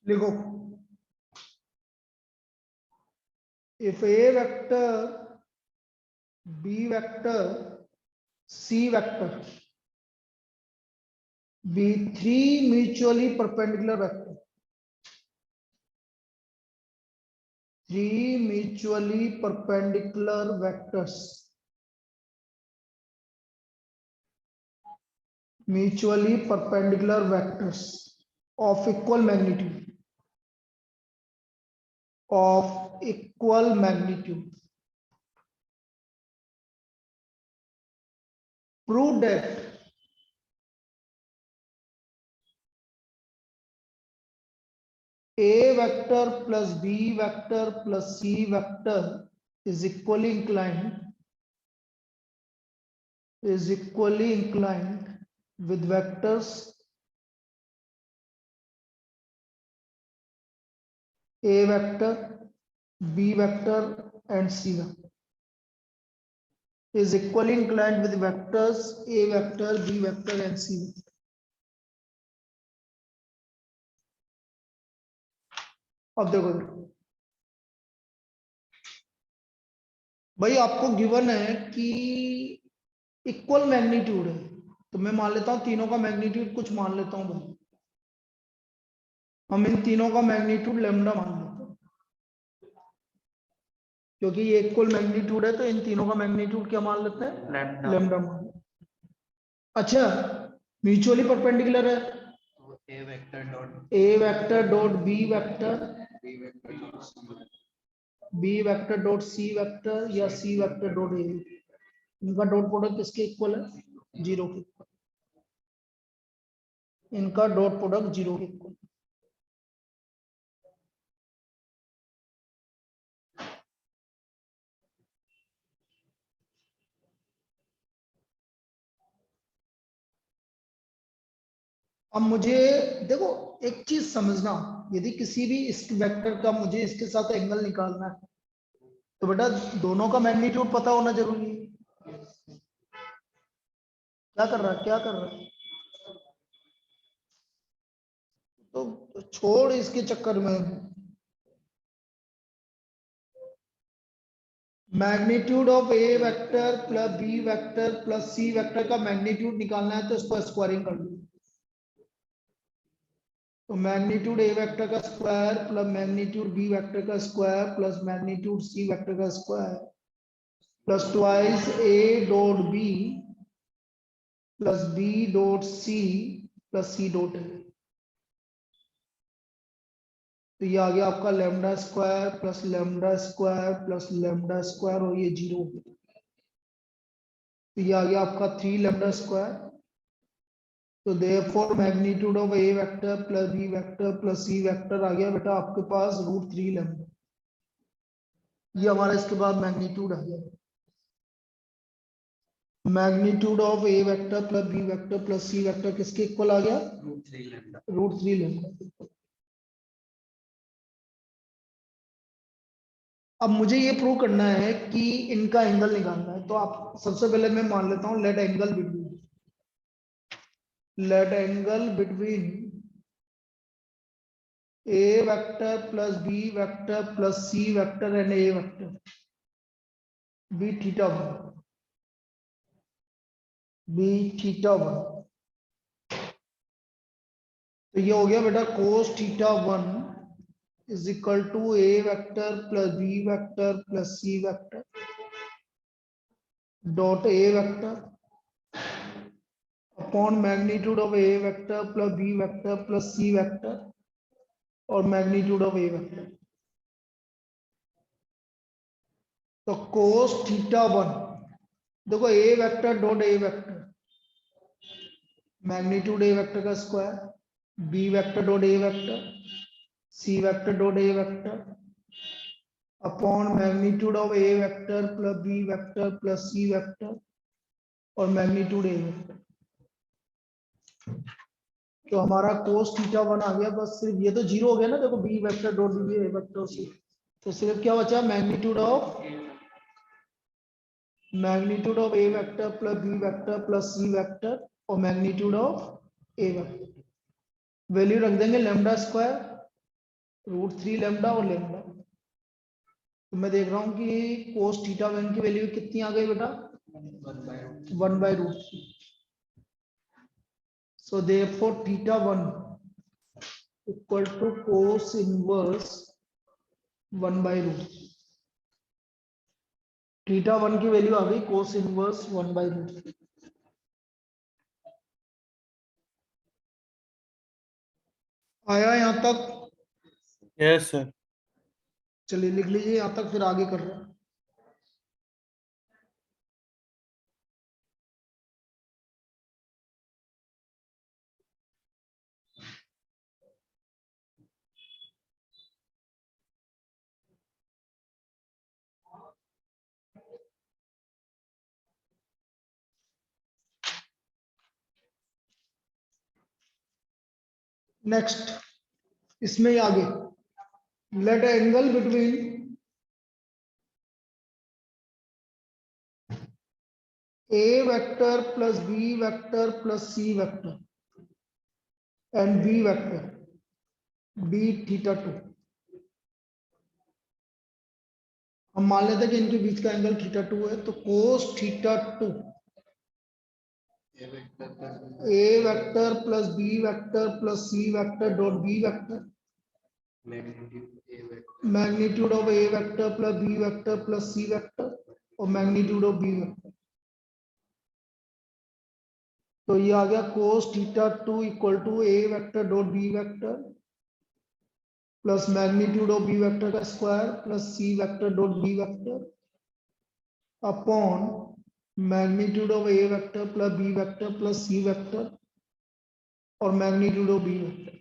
लिखो if A vector, B vector, C vector be three mutually perpendicular vectors. Three mutually perpendicular vectors. Mutually perpendicular vectors of equal magnitude. Of equal magnitude. Prove that A vector plus B vector plus C vector is equally inclined with vectors A vector, B vector and C vector. Is equally inclined with vectors A vector, B vector and C vector. अब देखो भाई, आपको given है कि equal magnitude है, तो मैं मान लेता हूं तीनों का मैग्नीट्यूड कुछ मान लेता हूं भाई। हम इन तीनों का मैग्नीट्यूड लैम्डा मान लेते हैं, क्योंकि ये इक्वल मैग्नीट्यूड है तो इन तीनों का मैग्नीट्यूड क्या मान लेते हैं? लैम्डा मान लेते हैं। अच्छा, म्यूचुअली परपेंडिकुलर है, A vector dot B vector, B vector dot C vector या सी वेक्टर डॉट ए, इनका डॉट प्रोडक्ट किसके इक्वल है? 0 के इक्वल। इनका डॉट प्रोडक्ट 0 के इक्वल। अब मुझे देखो एक चीज समझना, यदि किसी भी इस वेक्टर का मुझे इसके साथ एंगल निकालना है तो बेटा दोनों का मैग्नीट्यूड पता होना जरूरी है। क्या कर रहा है? तो छोड़ इसके चक्कर में। Magnitude of A vector plus B vector plus C vector का मैग्नीट्यूड निकालना है तो इसको स्क्वायरिंग कर लो। तो मैग्नीट्यूड ए वेक्टर का square plus magnitude B vector का square plus magnitude C vector का square plus twice A dot B plus B dot C plus C dot A. तो ये आ गया आपका lambda square plus lambda square plus lambda square और ये 0 हो गया। तो ये आ गया आपका 3 लैम्डा स्क्वायर। तो therefore magnitude of A vector plus B vector plus C vector आ गया बेटा आपके पास √3 लैम्डा। ये हमारा इसके बाद मैग्नीट्यूड आ गया। Magnitude of A vector plus B vector plus C vector किसके इक्वल आ गया? √3 लैम्डा। अब मुझे ये प्रूव करना है कि इनका एंगल निकालना है, तो आप सबसे पहले मैं मान लेता हूं let angle between A vector plus B vector plus C vector and A vector B theta 1। तो ये हो गया बेटा cos theta 1 is equal to a vector plus b vector plus c vector dot a vector upon magnitude of a vector plus b vector plus c vector और magnitude of a vector। तो cos theta 1 देखो a vector dot a vector magnitude a vector का square, b vector dot a vector, c vector dot a vector upon magnitude of a vector plus b vector plus c vector और magnitude a vector. तो हमारा cos theta 1 आ गया। बस सिर्फ ये तो 0 हो गया ना, देखो b vector dot b a vector c, तो सिर्फ क्या बचा? Magnitude of a vector plus b vector plus c vector और magnitude of a vector. Value रख देंगे लैम्डा स्क्वायर √3 लैम्डा और लैम्डा। तो मैं देख रहा हूं कि कोस थीटा 1 की वैल्यू कितनी आ गई बेटा, 1/√3। So therefore theta 1 equal to cos inverse 1/√3। Theta 1 की वैल्यू आ गई कोस इनवर्स 1/√3। आया यहां तक? Yes sir. चलिए लिख लीजिए यहां तक, फिर आगे कर रहे हैं। नेक्स्ट इसमें ही आगे, late angle between A vector plus B vector plus C vector and B vector be theta 2। हम मान लेते हैं कि इनके बीच का एंगल थीटा 2 है, तो cos theta 2 A vector plus B vector plus C vector dot B vector magnitude of A vector plus B vector plus C vector और मैग्नीट्यूड ऑफ B वेक्टर। तो ये आ गया cos theta 2 equal to A vector dot B vector plus magnitude of B vector का square plus C vector dot B vector upon magnitude of A vector plus B vector plus C vector और magnitude of B vector.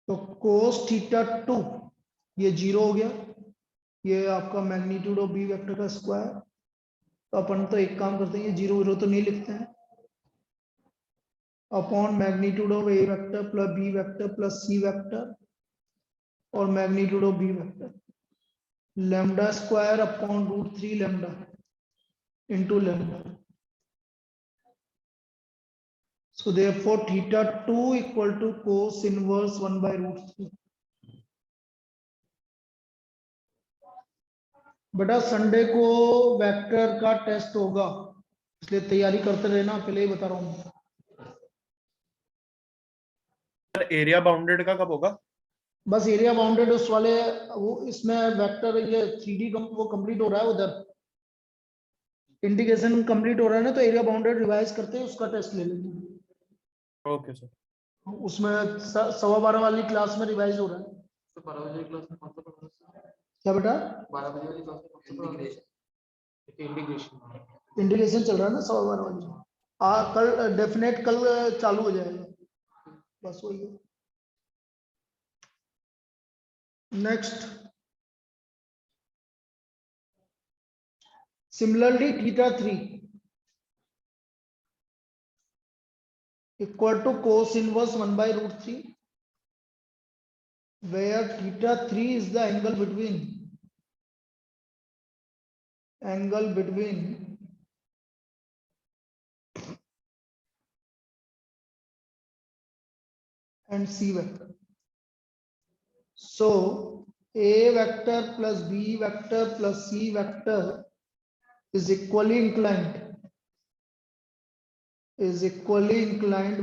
तो cos theta 2 ये 0 हो गया, ये आपका magnitude of B vector का square. तो अपन तो एक काम करते हैं, ये 0 तो नहीं लिखते हैं, upon magnitude of A vector plus B vector plus C vector और magnitude of B vector lambda square upon √3 lambda into lambda. So therefore theta 2 equal to cos inverse 1/√3। बेटा संडे को वेक्टर का टेस्ट होगा, इसलिए तैयारी करते रहना, पहले ही बता रहा हूँ। एरिया बाउंडेड का कब होगा? बस एरिया बाउंडेड उस वाले, वो इसमें वेक्टर ये 3D वो कंप्लीट हो रहा है, उधर इंटीग्रेशन कंप्लीट हो रहा है ना, तो एरिया बाउंडेड रिवाइज करते हैं, उसका टेस्ट ले लेंगे। Okay sir. उसमें 12:15 वाली क्लास में रिवाइज हो रहा है। तो 12 बजे की क्लास में कौन सा पढ़ा है? क्या बेटा? 12 बजे वाली क्लास में कौन सा पढ़ा है? इंटीग्रेशन। इंटीग्रेशन चल रहा है ना 12:15 वाली। कल डेफिनेट कल चालू हो जाएगा, बस वही है। Next similarly theta 3 equal to cos inverse 1/√3 where theta 3 is the angle between and C vector. So A vector plus B vector plus C vector is equally inclined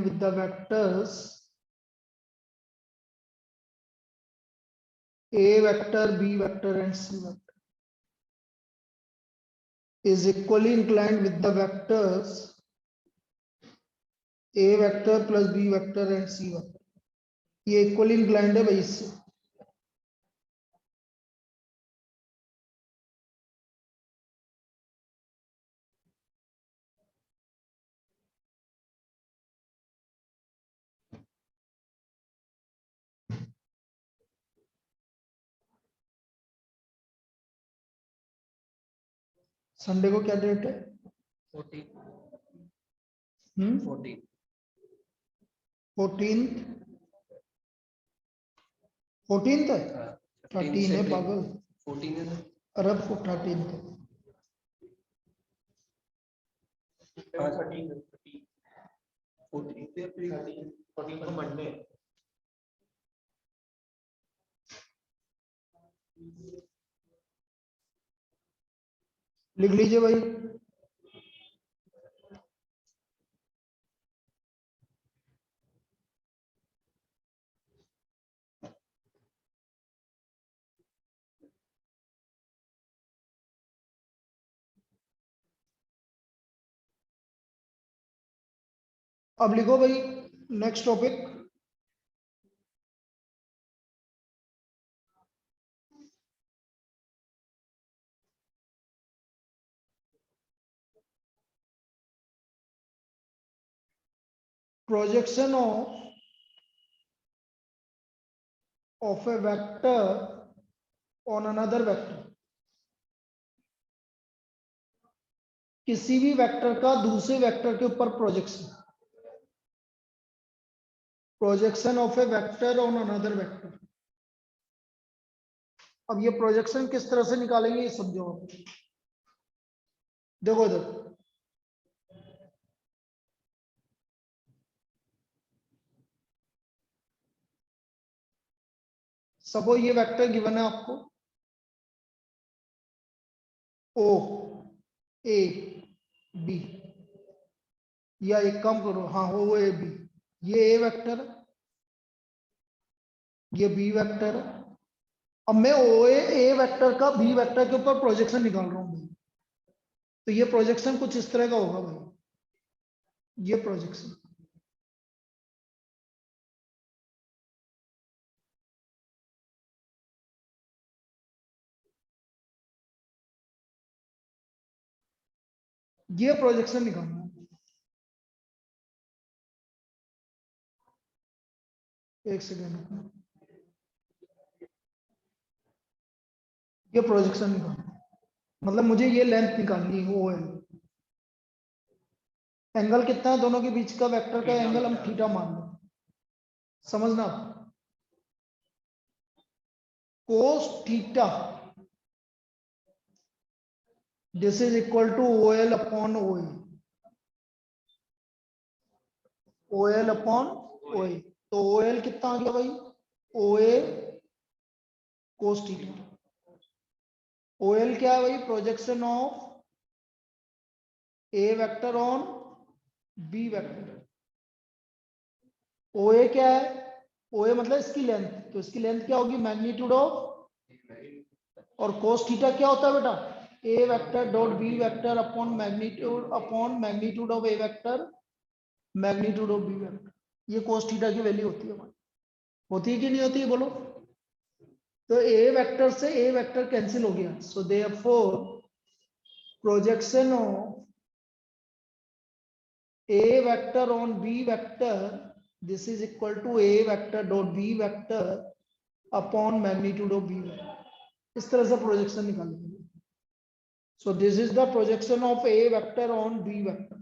with the vectors A vector, B vector and C vector. Is equally inclined with the vectors A vector plus B vector and C vector. ये equally inclined है भाई इससे। Sunday को क्या date है? 14th है, 13 है पागल, 14 है अरब को 13 है। 14 को मंडे। लिख लीजिए भाई। अब लिखो भाई next topic. Projection of a vector on another vector। किसी भी वेक्टर का दूसरे वेक्टर के ऊपर projection. Projection of A vector on another vector. अब ये प्रोजेक्शन किस तरह से निकालेंगे ये समझो आप। देखो इधर सपोज ये वेक्टर गिवन है आपको ओ ए बी, या एक काम करो, हाँ ओ ए बी, ये ए वेक्टर है, ये बी वेक्टर है। अब मैं ओ ए वेक्टर का बी वेक्टर के ऊपर प्रोजेक्शन निकाल रहा हूं भाई। तो ये प्रोजेक्शन कुछ इस तरह का होगा भाई, ये प्रोजेक्शन। ये प्रोजेक्शन निकालना है। एक सेकेंड, ये प्रोजेक्शन निकालना है। मतलब मुझे ये लेंथ निकालनी है, ओ एल। एंगल कितना है दोनों के बीच का, वेक्टर का एंगल हम थीटा मान लो। समझना, cos theta this is equal to O L upon O A. O L upon O A, तो ओ एल कितना आ गया भाई, ओ ए कोस थीटा। ओ एल क्या है भाई, projection of A vector on B vector. O A क्या है, ओ ए मतलब इसकी लेंथ, तो इसकी लेंथ क्या होगी, मैग्नीट्यूड ऑफ, और कोस थीटा क्या होता है बेटा, A vector dot B vector upon magnitude of A vector magnitude of B vector. ये कोस थीटा की वैल्यू होती है हमारी, होती है कि नहीं होती है बोलो। तो ए वेक्टर से ए वेक्टर कैंसिल हो गया, so therefore projection of a vector on b vector, this is equal to a vector dot b vector upon magnitude of b vector। इस तरह से प्रोजेक्शन निकालेंगे। So this is the projection of a vector on b vector.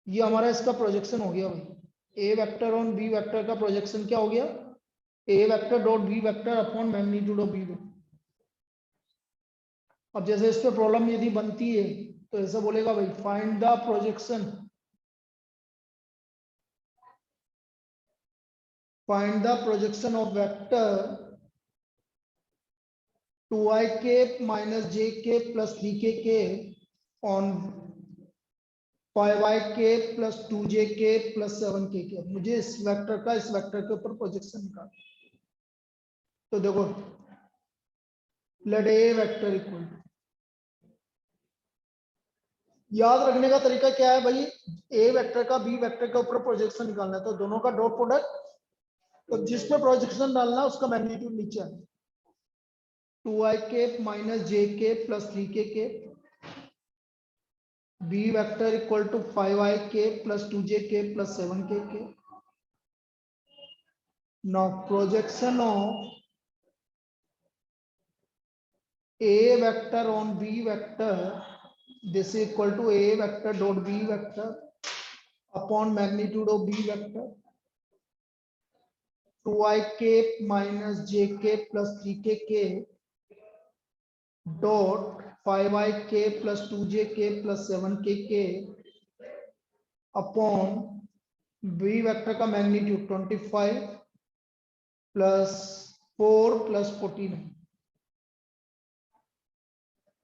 ये हमारा इसका projection हो गया भाई, a vector on b vector का प्रोजेक्शन क्या हो गया, a vector dot b vector upon magnitude of b vector. अब जैसे इस पे प्रॉब्लम यदि बनती है तो ऐसा बोलेगा भाई, find the projection, find the projection of vector 2i k minus j k plus 3k k on 5i k plus 2j k plus 7k k। मुझे इस वेक्टर का इस वेक्टर के ऊपर प्रोजेक्शन निकालना। तो देखो let A vector equal to, याद रखने का तरीका क्या है भाई, ए वेक्टर का बी वेक्टर के ऊपर प्रोजेक्शन निकालना है तो दोनों का डॉट प्रोडक्ट, तो जिस पे प्रोजेक्शन डालना है उसका मैग्नीट्यूड नीचे है, 2i k minus j k plus 3k k, b vector equal to 5i k plus 2j k plus 7k k। Now projection of a vector on b vector, this is equal to a vector dot b vector upon magnitude of b vector 2i k minus j k plus 3k k dot 5i k plus 2j k plus 7k k upon B vector का magnitude 25 plus 4 plus 14 है।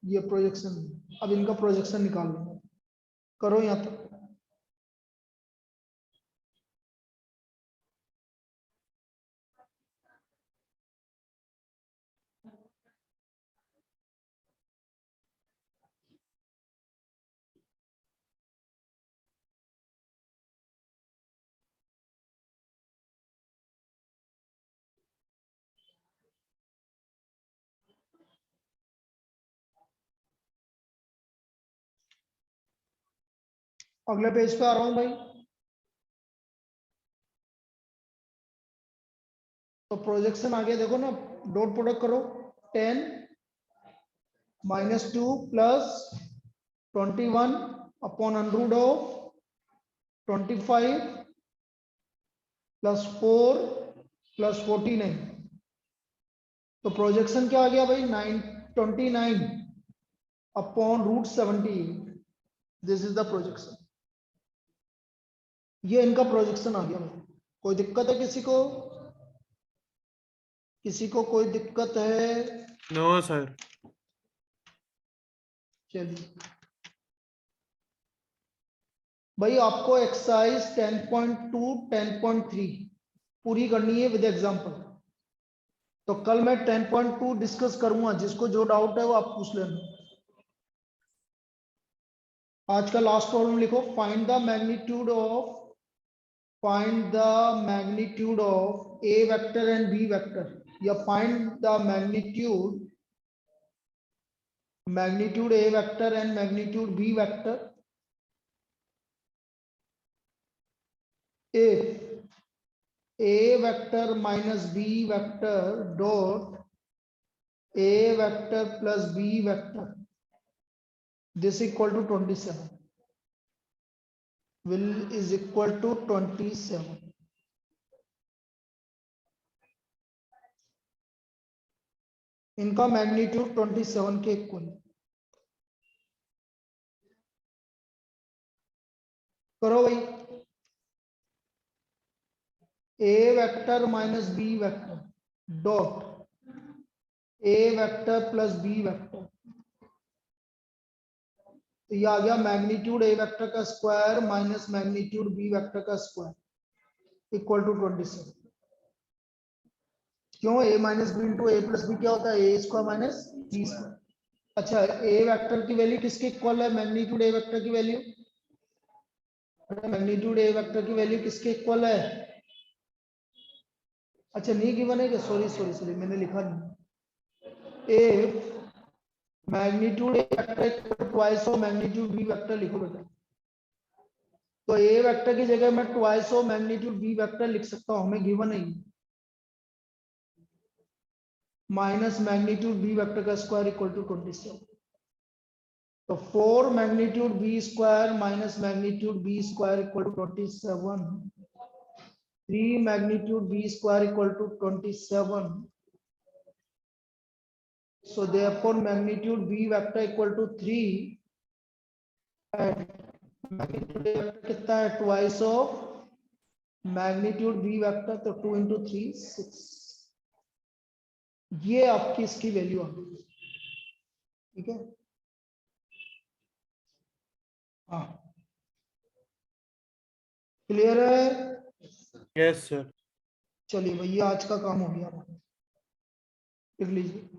ये projection, अब इनका projection निकाल लो, करो यहाँ तक। अगले पेज पे आ रहा हूं भाई। तो प्रोजेक्शन आगे देखो ना, डॉट प्रोडक्ट करो, 10 -2 plus 21 upon under of 25 plus 4 plus 49। तो प्रोजेक्शन क्या आ गया भाई, 29 upon √78। This is the projection. ये इनका प्रोजेक्शन आ गया भाई। कोई दिक्कत है किसी को? किसी को कोई दिक्कत है? No sir. चलिए भाई, आपको एक्सरसाइज 10.2 10.3 पूरी करनी है विद एग्जांपल। तो कल मैं 10.2 डिस्कस करूंगा, जिसको जो डाउट है वो आप पूछ लेना। आज का लास्ट प्रॉब्लम लिखो, find the magnitude of A vector and B vector, या find the magnitude A vector and magnitude B vector if a vector minus b vector dot a vector plus b vector, this equal to 27, will is equal to 27। इनका magnitude 27 के equal. करो भाई, a vector minus b vector dot a vector plus b vector. तो ये आ गया magnitude A vector का square minus magnitude B vector का स्क्वायर इक्वल टू 27। क्यों? a minus B into A plus B क्या होता है? A square minus B square. अच्छा, ए वेक्टर की वैल्यू किसके इक्वल है? मैग्नीट्यूड ए वेक्टर की वैल्यू, मैग्नीट्यूड ए वेक्टर की वैल्यू किसके इक्वल है? अच्छा नहीं गिवन है क्या? सॉरी सॉरी सॉरी, मैंने लिखा नहीं। A magnitude A vector twice of magnitude B vector लिखो बेटा। तो ए वेक्टर की जगह मैं twice of magnitude B vector लिख सकता हूं, हमें गिवन है माइनस मैग्नीट्यूड बी वेक्टर का स्क्वायर इक्वल टू 27। तो 4 magnitude B square minus magnitude B square equal to 27। 3 magnitude B square equal to 27। So therefore magnitude b vector equal to 3 and magnitude a vector कितना है? Twice of magnitude b vector, तो 2 into 3 6। ये आपकी इसकी value आ गई। ठीक है, हाँ क्लियर है? Yes sir. चलिए भैया, आज का काम हो गया, लिख लीजिए।